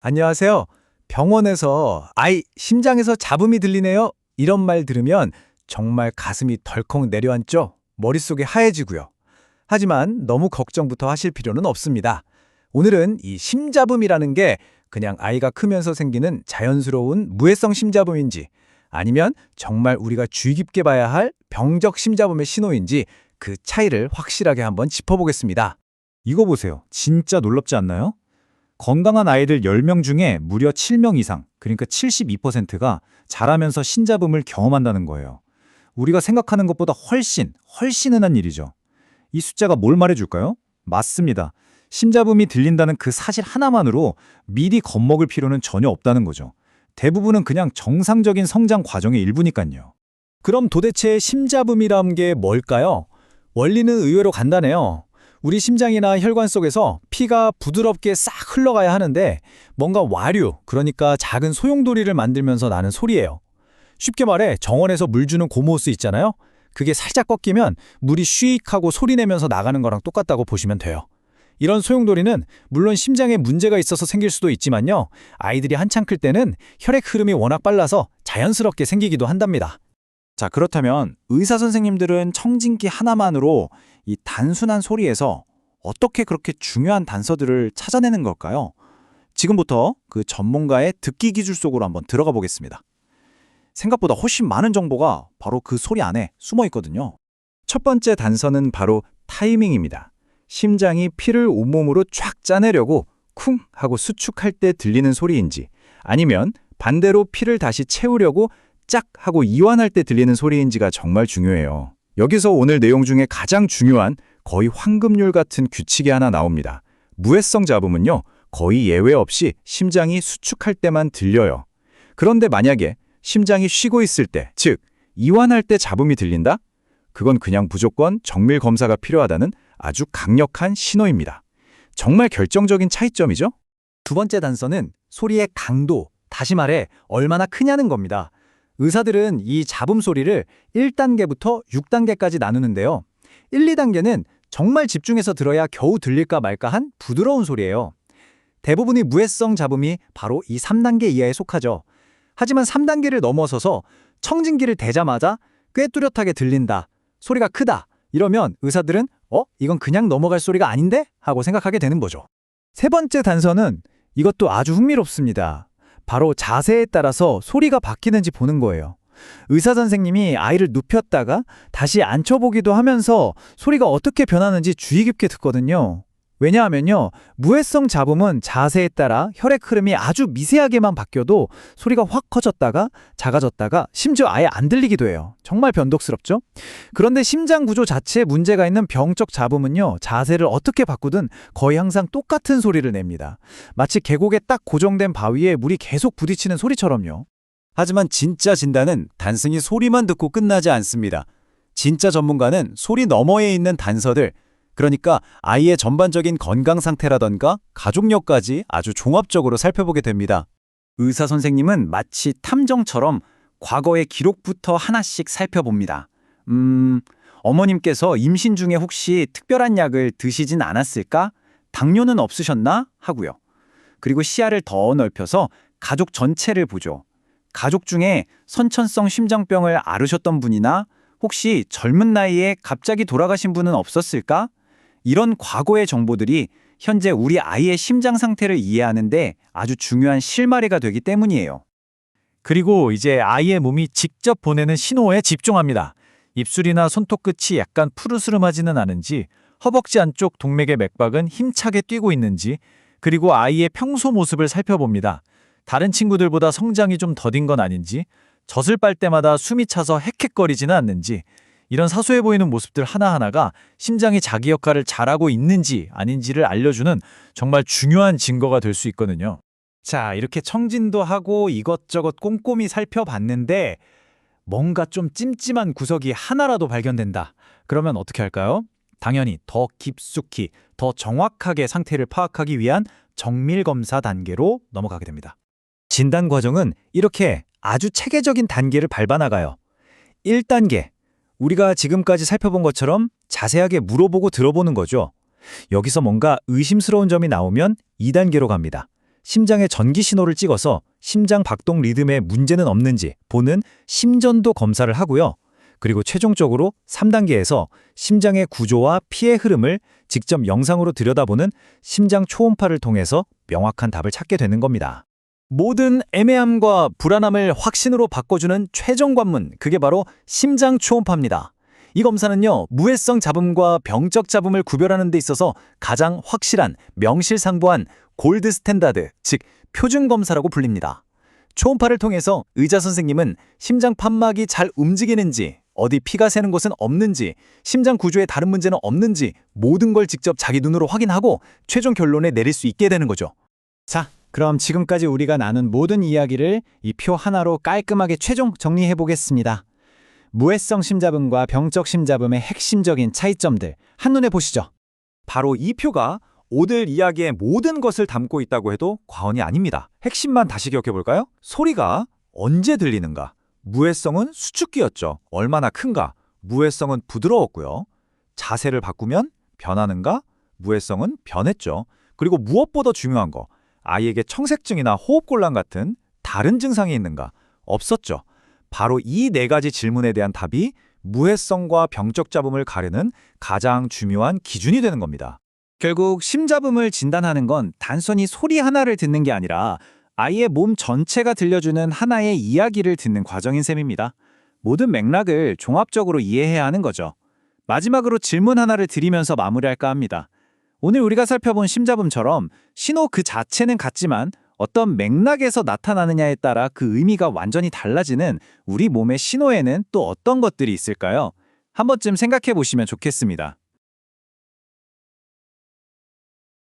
안녕하세요. 병원에서 아이 심장에서 잡음이 들리네요. 이런 말 들으면 정말 가슴이 덜컥 내려앉죠. 머릿속이 하얘지고요. 하지만 너무 걱정부터 하실 필요는 없습니다. 오늘은 이 심잡음이라는 게 그냥 아이가 크면서 생기는 자연스러운 무해성 심잡음인지 아니면 정말 우리가 주의 깊게 봐야 할 병적 심잡음의 신호인지 그 차이를 확실하게 한번 짚어보겠습니다. 이거 보세요. 진짜 놀랍지 않나요? 건강한 아이들 10명 중에 무려 7명 이상, 그러니까 72%가 자라면서 신잡음을 경험한다는 거예요. 우리가 생각하는 것보다 훨씬 흔한 일이죠. 이 숫자가 뭘 말해줄까요? 맞습니다. 심잡음이 들린다는 그 사실 하나만으로 미리 겁먹을 필요는 전혀 없다는 거죠. 대부분은 그냥 정상적인 성장 과정의 일부니까요. 그럼 도대체 심잡음이란 게 뭘까요? 원리는 의외로 간단해요. 우리 심장이나 혈관 속에서 피가 부드럽게 싹 흘러가야 하는데 뭔가 와류, 그러니까 작은 소용돌이를 만들면서 나는 소리예요. 쉽게 말해 정원에서 물 주는 고무호스 있잖아요. 그게 살짝 꺾이면 물이 쉬익 하고 소리 내면서 나가는 거랑 똑같다고 보시면 돼요. 이런 소용돌이는 물론 심장에 문제가 있어서 생길 수도 있지만요. 아이들이 한창 클 때는 혈액 흐름이 워낙 빨라서 자연스럽게 생기기도 한답니다. 자, 그렇다면 의사 선생님들은 청진기 하나만으로 이 단순한 소리에서 어떻게 그렇게 중요한 단서들을 찾아내는 걸까요? 지금부터 그 전문가의 듣기 기술 속으로 한번 들어가 보겠습니다. 생각보다 훨씬 많은 정보가 바로 그 소리 안에 숨어 있거든요. 첫 번째 단서는 바로 타이밍입니다. 심장이 피를 온몸으로 쫙 짜내려고 쿵 하고 수축할 때 들리는 소리인지 아니면 반대로 피를 다시 채우려고 짝 하고 이완할 때 들리는 소리인지가 정말 중요해요. 여기서 오늘 내용 중에 가장 중요한 거의 황금률 같은 규칙이 하나 나옵니다. 무해성 잡음은요, 거의 예외 없이 심장이 수축할 때만 들려요. 그런데 만약에 심장이 쉬고 있을 때, 즉 이완할 때 잡음이 들린다? 그건 그냥 무조건 정밀 검사가 필요하다는 아주 강력한 신호입니다. 정말 결정적인 차이점이죠? 두 번째 단서는 소리의 강도, 다시 말해 얼마나 크냐는 겁니다. 의사들은 이 잡음 소리를 1단계부터 6단계까지 나누는데요. 1, 2단계는 정말 집중해서 들어야 겨우 들릴까 말까 한 부드러운 소리예요. 대부분의 무해성 잡음이 바로 이 3단계 이하에 속하죠. 하지만 3단계를 넘어서서 청진기를 대자마자 꽤 뚜렷하게 들린다, 소리가 크다, 이러면 의사들은 이건 그냥 넘어갈 소리가 아닌데? 하고 생각하게 되는 거죠. 세 번째 단서는 이것도 아주 흥미롭습니다. 바로 자세에 따라서 소리가 바뀌는지 보는 거예요. 의사 선생님이 아이를 눕혔다가 다시 앉혀보기도 하면서 소리가 어떻게 변하는지 주의 깊게 듣거든요. 왜냐하면요, 무해성 잡음은 자세에 따라 혈액 흐름이 아주 미세하게만 바뀌어도 소리가 확 커졌다가 작아졌다가 심지어 아예 안 들리기도 해요. 정말 변덕스럽죠? 그런데 심장 구조 자체에 문제가 있는 병적 잡음은요, 자세를 어떻게 바꾸든 거의 항상 똑같은 소리를 냅니다. 마치 계곡에 딱 고정된 바위에 물이 계속 부딪히는 소리처럼요. 하지만 진짜 진단은 단순히 소리만 듣고 끝나지 않습니다. 진짜 전문가는 소리 너머에 있는 단서들, 그러니까 아이의 전반적인 건강 상태라던가 가족력까지 아주 종합적으로 살펴보게 됩니다. 의사 선생님은 마치 탐정처럼 과거의 기록부터 하나씩 살펴봅니다. 어머님께서 임신 중에 혹시 특별한 약을 드시진 않았을까? 당뇨는 없으셨나? 하고요. 그리고 시야를 더 넓혀서 가족 전체를 보죠. 가족 중에 선천성 심장병을 앓으셨던 분이나 혹시 젊은 나이에 갑자기 돌아가신 분은 없었을까? 이런 과거의 정보들이 현재 우리 아이의 심장 상태를 이해하는데 아주 중요한 실마리가 되기 때문이에요. 그리고 이제 아이의 몸이 직접 보내는 신호에 집중합니다. 입술이나 손톱 끝이 약간 푸르스름하지는 않은지, 허벅지 안쪽 동맥의 맥박은 힘차게 뛰고 있는지, 그리고 아이의 평소 모습을 살펴봅니다. 다른 친구들보다 성장이 좀 더딘 건 아닌지, 젖을 빨 때마다 숨이 차서 헥헥거리지는 않는지, 이런 사소해 보이는 모습들 하나하나가 심장이 자기 역할을 잘하고 있는지 아닌지를 알려주는 정말 중요한 증거가 될 수 있거든요. 자, 이렇게 청진도 하고 이것저것 꼼꼼히 살펴봤는데 뭔가 좀 찜찜한 구석이 하나라도 발견된다. 그러면 어떻게 할까요? 당연히 더 깊숙이, 더 정확하게 상태를 파악하기 위한 정밀검사 단계로 넘어가게 됩니다. 진단 과정은 이렇게 아주 체계적인 단계를 밟아나가요. 1단계, 우리가 지금까지 살펴본 것처럼 자세하게 물어보고 들어보는 거죠. 여기서 뭔가 의심스러운 점이 나오면 2단계로 갑니다. 심장의 전기 신호를 찍어서 심장 박동 리듬에 문제는 없는지 보는 심전도 검사를 하고요. 그리고 최종적으로 3단계에서 심장의 구조와 피의 흐름을 직접 영상으로 들여다보는 심장 초음파를 통해서 명확한 답을 찾게 되는 겁니다. 모든 애매함과 불안함을 확신으로 바꿔주는 최종 관문, 그게 바로 심장 초음파입니다. 이 검사는요, 무해성 잡음과 병적 잡음을 구별하는 데 있어서 가장 확실한, 명실상부한 골드 스탠다드, 즉 표준 검사라고 불립니다. 초음파를 통해서 의사 선생님은 심장 판막이 잘 움직이는지, 어디 피가 새는 곳은 없는지, 심장 구조에 다른 문제는 없는지 모든 걸 직접 자기 눈으로 확인하고 최종 결론에 내릴 수 있게 되는 거죠. 자, 그럼 지금까지 우리가 나눈 모든 이야기를 이 표 하나로 깔끔하게 최종 정리해 보겠습니다. 무해성 심잡음과 병적 심잡음의 핵심적인 차이점들 한눈에 보시죠. 바로 이 표가 오늘 이야기의 모든 것을 담고 있다고 해도 과언이 아닙니다. 핵심만 다시 기억해볼까요? 소리가 언제 들리는가? 무해성은 수축기였죠. 얼마나 큰가? 무해성은 부드러웠고요. 자세를 바꾸면 변하는가? 무해성은 변했죠. 그리고 무엇보다 중요한 거, 아이에게 청색증이나 호흡곤란 같은 다른 증상이 있는가? 없었죠. 바로 이 네 가지 질문에 대한 답이 무해성과 병적 잡음을 가르는 가장 중요한 기준이 되는 겁니다. 결국 심잡음을 진단하는 건 단순히 소리 하나를 듣는 게 아니라 아이의 몸 전체가 들려주는 하나의 이야기를 듣는 과정인 셈입니다. 모든 맥락을 종합적으로 이해해야 하는 거죠. 마지막으로 질문 하나를 드리면서 마무리할까 합니다. 오늘 우리가 살펴본 심잡음처럼 신호 그 자체는 같지만 어떤 맥락에서 나타나느냐에 따라 그 의미가 완전히 달라지는 우리 몸의 신호에는 또 어떤 것들이 있을까요? 한 번쯤 생각해 보시면 좋겠습니다.